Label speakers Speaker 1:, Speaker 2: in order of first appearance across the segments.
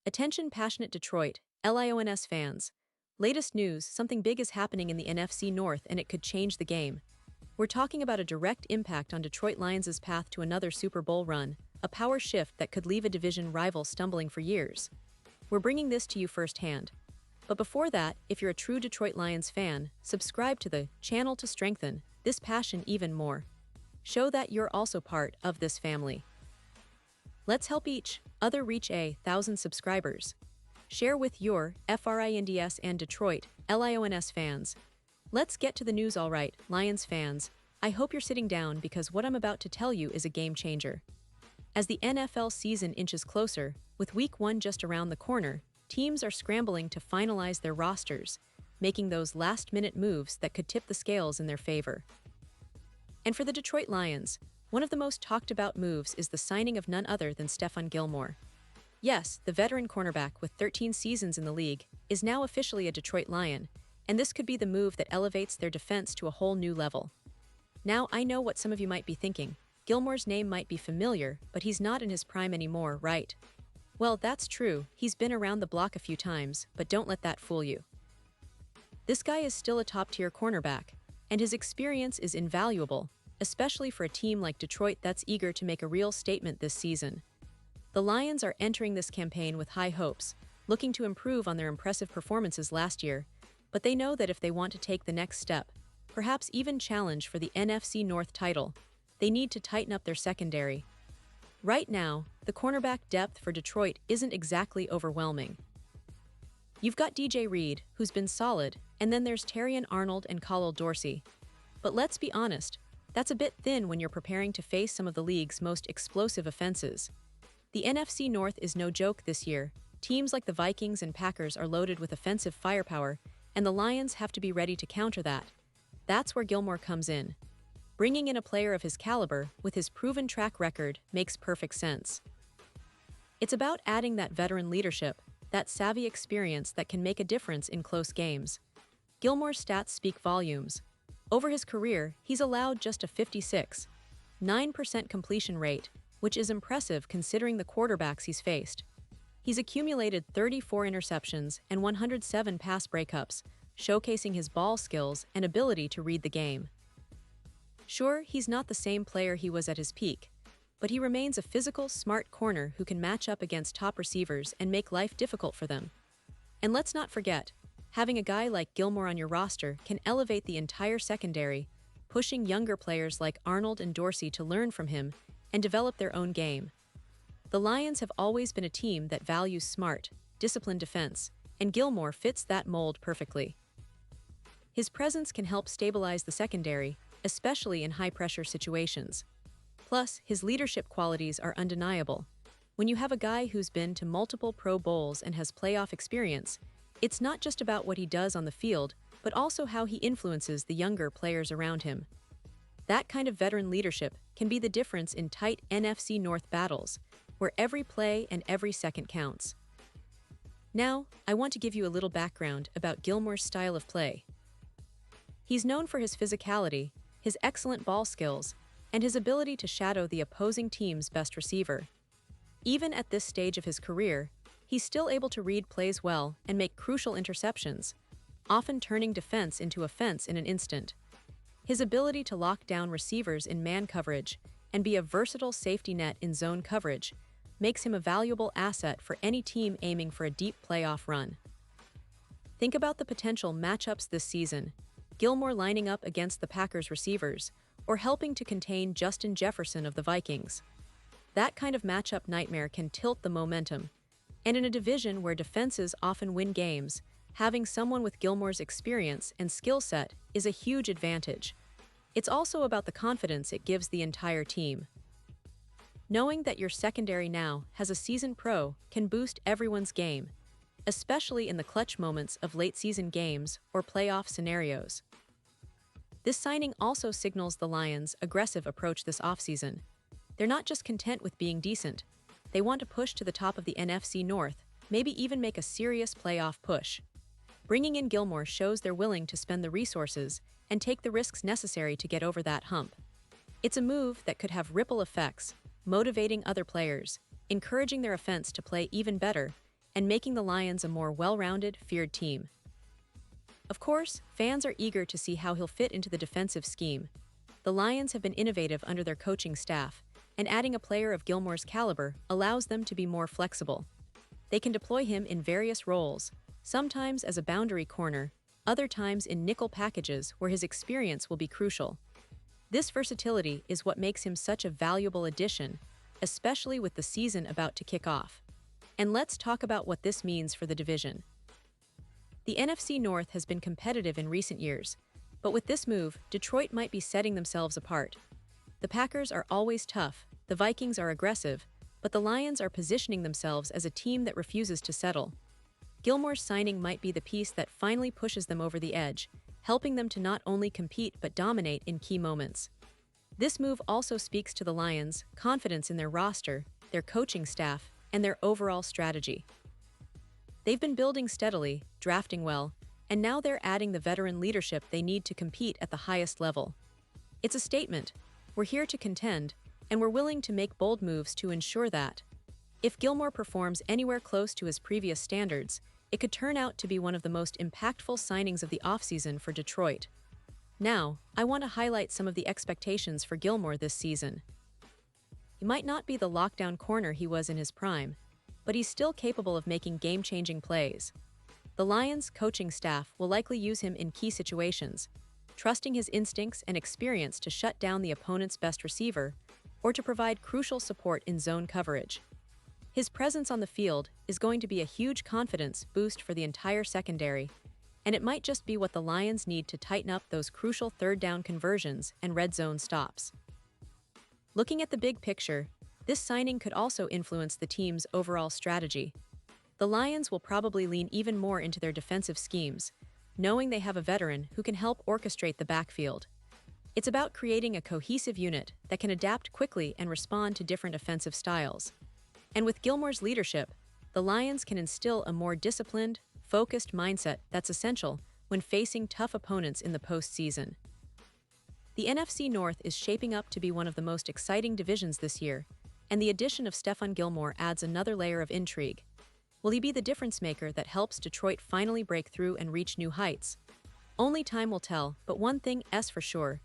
Speaker 1: Attention passionate Detroit, Lions fans. Latest news, something big is happening in the NFC North and it could change the game. We're talking about a direct impact on Detroit Lions' path to another Super Bowl run, a power shift that could leave a division rival stumbling for years. We're bringing this to you firsthand. But before that, if you're a true Detroit Lions fan, subscribe to the channel to strengthen this passion even more. Show that you're also part of this family. Let's help each other reach 1,000 subscribers. Share with your FRINDS and Detroit Lions fans. Let's get to the news. Alright, Lions fans, I hope you're sitting down because what I'm about to tell you is a game changer. As the NFL season inches closer, with Week 1 just around the corner, teams are scrambling to finalize their rosters, making those last-minute moves that could tip the scales in their favor. And for the Detroit Lions, one of the most talked-about moves is the signing of none other than Stephon Gilmore. Yes, the veteran cornerback with 13 seasons in the league is now officially a Detroit Lion, and this could be the move that elevates their defense to a whole new level. Now, I know what some of you might be thinking. Gilmore's name might be familiar, but he's not in his prime anymore, right? Well, that's true. He's been around the block a few times, but don't let that fool you. This guy is still a top-tier cornerback, and his experience is invaluable, especially for a team like Detroit that's eager to make a real statement this season. The Lions are entering this campaign with high hopes, looking to improve on their impressive performances last year, but they know that if they want to take the next step, perhaps even challenge for the NFC North title, they need to tighten up their secondary. Right now, the cornerback depth for Detroit isn't exactly overwhelming. You've got DJ Reed, who's been solid, and then there's Terrion Arnold and Khalil Dorsey. But let's be honest, that's a bit thin when you're preparing to face some of the league's most explosive offenses. The NFC North is no joke this year. Teams like the Vikings and Packers are loaded with offensive firepower, and the Lions have to be ready to counter that. That's where Gilmore comes in. Bringing in a player of his caliber, with his proven track record, makes perfect sense. It's about adding that veteran leadership, that savvy experience that can make a difference in close games. Gilmore's stats speak volumes. Over his career, he's allowed just a 56.9% completion rate, which is impressive considering the quarterbacks he's faced. He's accumulated 34 interceptions and 107 pass breakups, showcasing his ball skills and ability to read the game. Sure, he's not the same player he was at his peak, but he remains a physical, smart corner who can match up against top receivers and make life difficult for them. And let's not forget, having a guy like Gilmore on your roster can elevate the entire secondary, pushing younger players like Arnold and Dorsey to learn from him and develop their own game. The Lions have always been a team that values smart, disciplined defense, and Gilmore fits that mold perfectly. His presence can help stabilize the secondary, especially in high-pressure situations. Plus, his leadership qualities are undeniable. When you have a guy who's been to multiple Pro Bowls and has playoff experience, it's not just about what he does on the field, but also how he influences the younger players around him. That kind of veteran leadership can be the difference in tight NFC North battles, where every play and every second counts. Now, I want to give you a little background about Gilmore's style of play. He's known for his physicality, his excellent ball skills, and his ability to shadow the opposing team's best receiver. Even at this stage of his career, he's still able to read plays well and make crucial interceptions, often turning defense into offense in an instant. His ability to lock down receivers in man coverage and be a versatile safety net in zone coverage makes him a valuable asset for any team aiming for a deep playoff run. Think about the potential matchups this season: Gilmore lining up against the Packers receivers, or helping to contain Justin Jefferson of the Vikings. That kind of matchup nightmare can tilt the momentum. And in a division where defenses often win games, having someone with Gilmore's experience and skill set is a huge advantage. It's also about the confidence it gives the entire team. Knowing that your secondary now has a seasoned pro can boost everyone's game, especially in the clutch moments of late-season games or playoff scenarios. This signing also signals the Lions' aggressive approach this offseason. They're not just content with being decent. They want to push to the top of the NFC North, maybe even make a serious playoff push. Bringing in Gilmore shows they're willing to spend the resources and take the risks necessary to get over that hump. It's a move that could have ripple effects, motivating other players, encouraging their offense to play even better, and making the Lions a more well-rounded, feared team. Of course, fans are eager to see how he'll fit into the defensive scheme. The Lions have been innovative under their coaching staff, and adding a player of Gilmore's caliber allows them to be more flexible. They can deploy him in various roles, sometimes as a boundary corner, other times in nickel packages where his experience will be crucial. This versatility is what makes him such a valuable addition, especially with the season about to kick off. And let's talk about what this means for the division. The NFC North has been competitive in recent years, but with this move, Detroit might be setting themselves apart. The Packers are always tough, the Vikings are aggressive, but the Lions are positioning themselves as a team that refuses to settle. Gilmore's signing might be the piece that finally pushes them over the edge, helping them to not only compete but dominate in key moments. This move also speaks to the Lions' confidence in their roster, their coaching staff, and their overall strategy. They've been building steadily, drafting well, and now they're adding the veteran leadership they need to compete at the highest level. It's a statement. We're here to contend, and we're willing to make bold moves to ensure that. If Gilmore performs anywhere close to his previous standards, it could turn out to be one of the most impactful signings of the offseason for Detroit. Now, I want to highlight some of the expectations for Gilmore this season. He might not be the lockdown corner he was in his prime, but he's still capable of making game-changing plays. The Lions' coaching staff will likely use him in key situations, trusting his instincts and experience to shut down the opponent's best receiver or to provide crucial support in zone coverage. His presence on the field is going to be a huge confidence boost for the entire secondary, and it might just be what the Lions need to tighten up those crucial third-down conversions and red zone stops. Looking at the big picture, this signing could also influence the team's overall strategy. The Lions will probably lean even more into their defensive schemes, knowing they have a veteran who can help orchestrate the backfield. It's about creating a cohesive unit that can adapt quickly and respond to different offensive styles. And with Gilmore's leadership, the Lions can instill a more disciplined, focused mindset that's essential when facing tough opponents in the postseason. The NFC North is shaping up to be one of the most exciting divisions this year, and the addition of Stephon Gilmore adds another layer of intrigue. Will he be the difference maker that helps Detroit finally break through and reach new heights? Only time will tell, but one thing is for sure.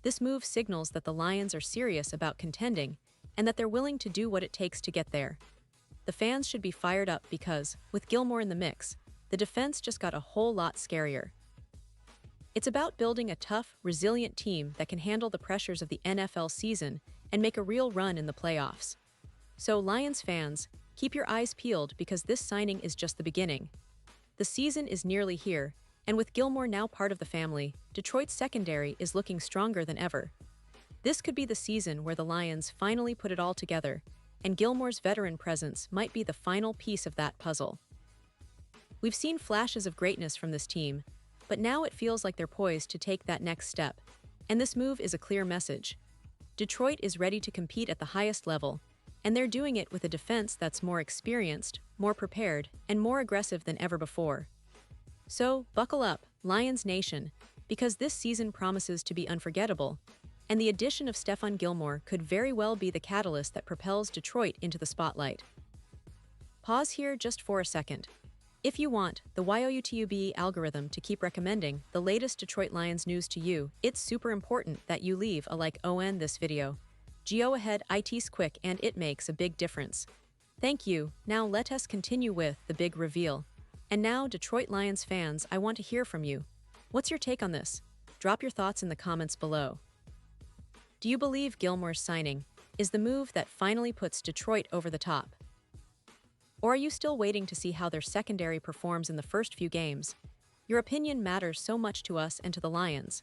Speaker 1: This move signals that the Lions are serious about contending and that they're willing to do what it takes to get there. The fans should be fired up because, with Gilmore in the mix, the defense just got a whole lot scarier. It's about building a tough, resilient team that can handle the pressures of the NFL season and make a real run in the playoffs. So, Lions fans, keep your eyes peeled because this signing is just the beginning. The season is nearly here, and with Gilmore now part of the family, Detroit's secondary is looking stronger than ever. This could be the season where the Lions finally put it all together, and Gilmore's veteran presence might be the final piece of that puzzle. We've seen flashes of greatness from this team, but now it feels like they're poised to take that next step, and this move is a clear message. Detroit is ready to compete at the highest level, and they're doing it with a defense that's more experienced, more prepared, and more aggressive than ever before. So, buckle up, Lions Nation, because this season promises to be unforgettable, and the addition of Stephon Gilmore could very well be the catalyst that propels Detroit into the spotlight. Pause here just for a second. If you want the YouTube algorithm to keep recommending the latest Detroit Lions news to you, it's super important that you leave a like on this video. Go ahead, it's quick and it makes a big difference. Thank you. Now let us continue with the big reveal. And now, Detroit Lions fans, I want to hear from you. What's your take on this? Drop your thoughts in the comments below. Do you believe Gilmore's signing is the move that finally puts Detroit over the top? Or are you still waiting to see how their secondary performs in the first few games? Your opinion matters so much to us and to the Lions.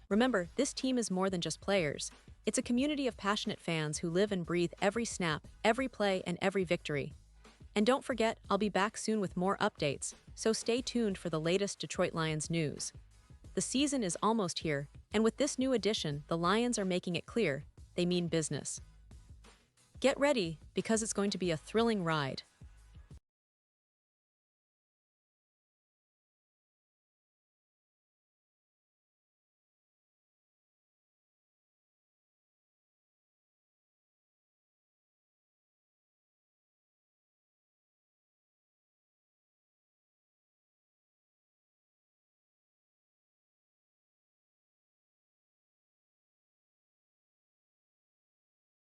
Speaker 1: Remember, this team is more than just players. It's a community of passionate fans who live and breathe every snap, every play, and every victory. And don't forget, I'll be back soon with more updates, so stay tuned for the latest Detroit Lions news. The season is almost here, and with this new addition, the Lions are making it clear they mean business. Get ready, because it's going to be a thrilling ride.